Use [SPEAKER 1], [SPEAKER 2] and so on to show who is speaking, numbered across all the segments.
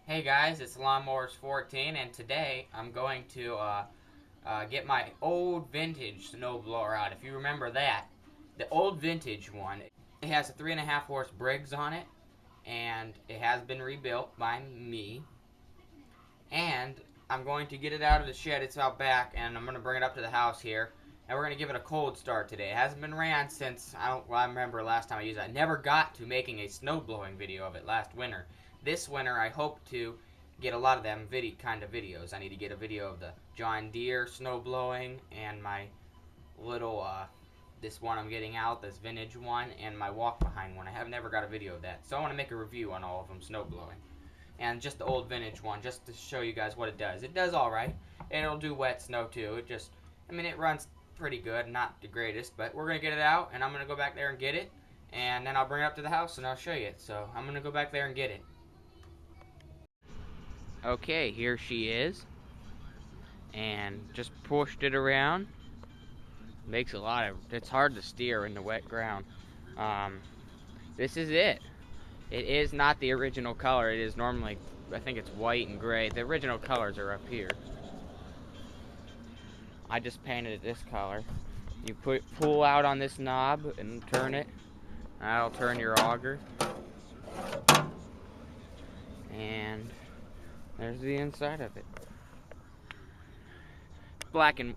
[SPEAKER 1] Hey guys, it's Lawnmowers 14, and today I'm going to get my old vintage snowblower out. If you remember that, the old vintage one, it has a 3.5 horse Briggs on it, and it has been rebuilt by me. And I'm going to get it out of the shed. It's out back, and I'm going to bring it up to the house here. And we're going to give it a cold start today. It hasn't been ran since, I remember last time I used it. I never got to making a snow blowing video of it last winter. This winter I hope to get a lot of them kind of videos. I need to get a video of the John Deere snow blowing and my little, this one I'm getting out, this vintage one, and my walk behind one. I have never got a video of that. So I want to make a review on all of them snow blowing. And just the old vintage one, just to show you guys what it does. It does alright. It'll do wet snow too. It runs pretty good, not the greatest, but we're going to get it out, and I'm going to go back there and get it, and then I'll bring it up to the house and I'll show you it. So I'm going to go back there and get it. Okay, here she is, and just pushed it around. Makes it's hard to steer in the wet ground. This is it. It is not the original color. It is normally, I think it's white and gray. The original colors are up here. I just painted it this color. You pull out on this knob and turn it. That'll turn your auger. And there's the inside of it.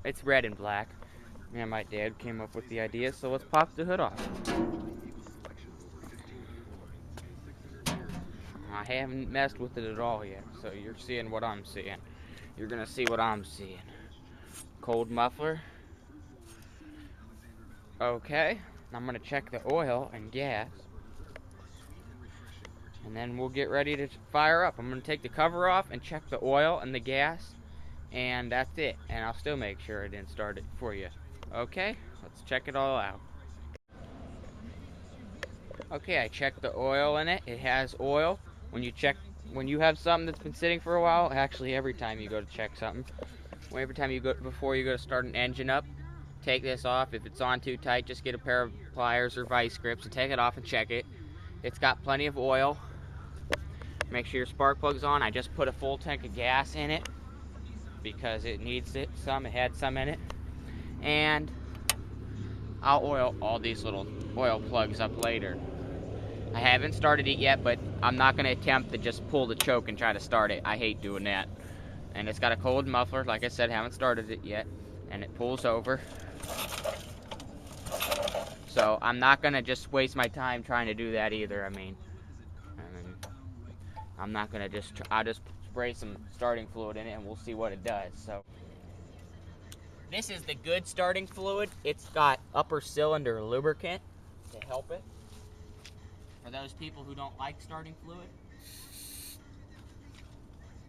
[SPEAKER 1] It's red and black. Yeah, my dad came up with the idea, so let's pop the hood off. I haven't messed with it at all yet, so you're seeing what I'm seeing. You're gonna see what I'm seeing. Cold muffler. Okay, I'm gonna check the oil and gas, and then we'll get ready to fire up. I'm gonna take the cover off and check the oil and the gas, and that's it. And I'll still make sure I didn't start it for you. Okay, let's check it all out. Okay, I checked the oil in it. It has oil. When you have something that's been sitting for a while, actually every time you go to check something, before you go to start an engine up, take this off. If it's on too tight, just get a pair of pliers or vice grips and take it off and check it. It's got plenty of oil. Make sure your spark plug's on. I just put a full tank of gas in it because it needs it some. It had some in it. And I'll oil all these little oil plugs up later. I haven't started it yet, but I'm not going to attempt to just pull the choke and try to start it. I hate doing that. And it's got a cold muffler. Like I said, haven't started it yet. And it pulls over. So I'm not going to just waste my time trying to do that either. I'm not going to I'll just spray some starting fluid in it and we'll see what it does. So this is the good starting fluid. It's got upper cylinder lubricant to help it. For those people who don't like starting fluid,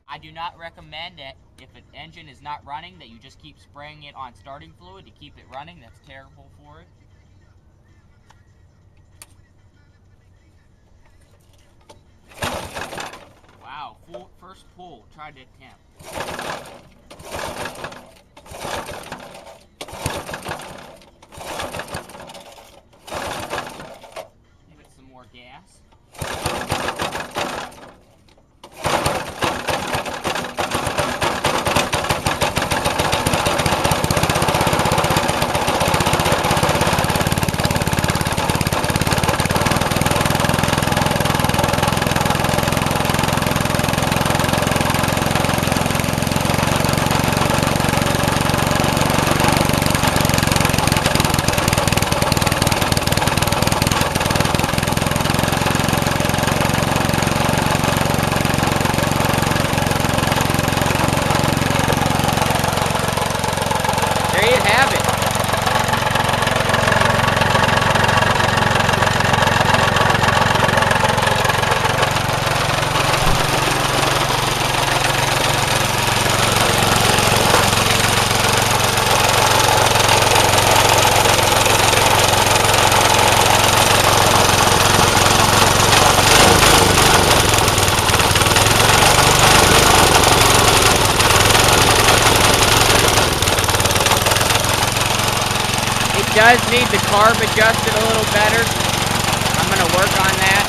[SPEAKER 1] I do not recommend that if an engine is not running that you just keep spraying it on starting fluid to keep it running. That's terrible for it. Wow, first pull, try to attempt. Give it some more gas. There you have it. It does need the carb adjusted a little better. I'm going to work on that.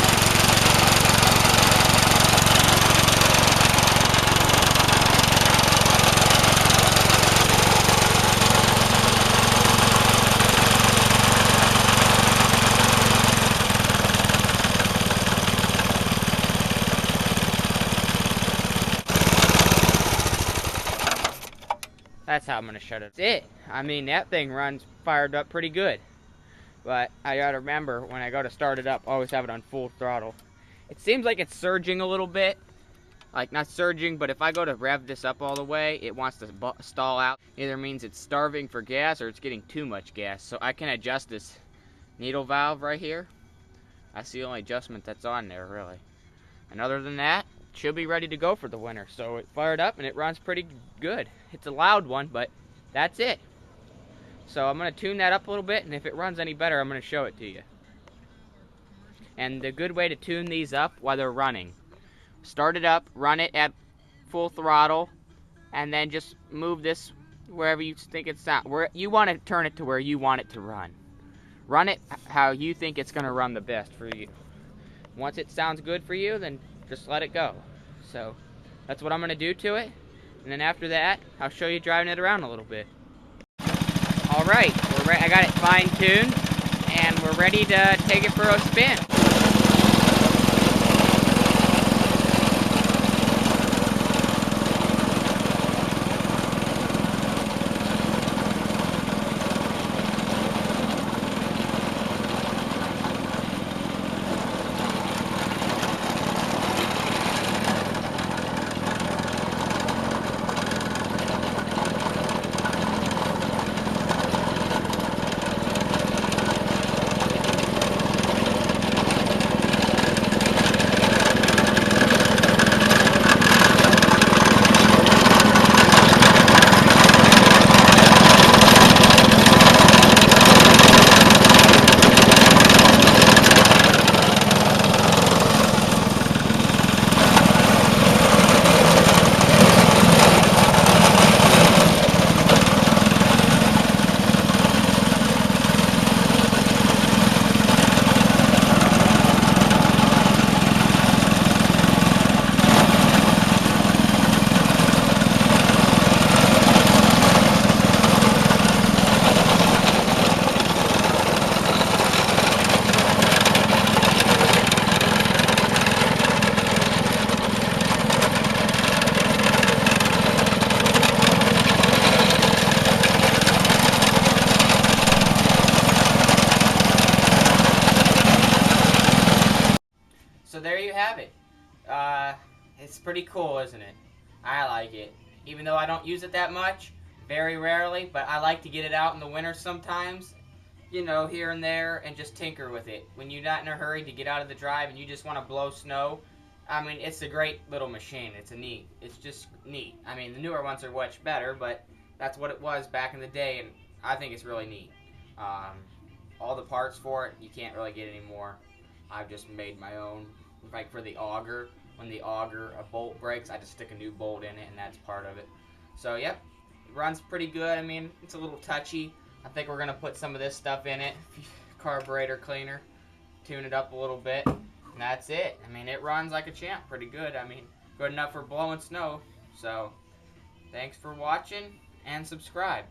[SPEAKER 1] That's how I'm going to shut it. That's it. I mean, that thing runs fired up pretty good. But I got to remember, when I go to start it up, always have it on full throttle. It seems like it's surging a little bit. Like, not surging, but if I go to rev this up all the way, it wants to stall out. Either means it's starving for gas or it's getting too much gas. So I can adjust this needle valve right here. That's the only adjustment that's on there, really. And other than that, it should be ready to go for the winter. So it fired up and it runs pretty good. It's a loud one, but that's it. So I'm going to tune that up a little bit, and if it runs any better, I'm going to show it to you. And the good way to tune these up while they're running: start it up, run it at full throttle, and then just move this wherever you think it's at. Where you want to turn it to where you want it to run. Run it how you think it's going to run the best for you. Once it sounds good for you, then just let it go. So that's what I'm going to do to it. And then after that, I'll show you driving it around a little bit. Alright, I got it fine-tuned, and we're ready to take it for a spin. So there you have it. It's pretty cool, isn't it? I like it. Even though I don't use it that much, very rarely, but I like to get it out in the winter sometimes, you know, here and there, and just tinker with it. When you're not in a hurry to get out of the drive and you just want to blow snow, I mean, it's a great little machine. It's just neat. I mean, the newer ones are much better, but that's what it was back in the day, and I think it's really neat. All the parts for it, you can't really get anymore. I've just made my own. Like for the auger, when the auger, a bolt breaks, I just stick a new bolt in it, and that's part of it. So, yep, it runs pretty good. I mean, it's a little touchy. I think we're going to put some of this stuff in it, carburetor cleaner, tune it up a little bit, and that's it. I mean, it runs like a champ pretty good. I mean, good enough for blowing snow. So, thanks for watching, and subscribe.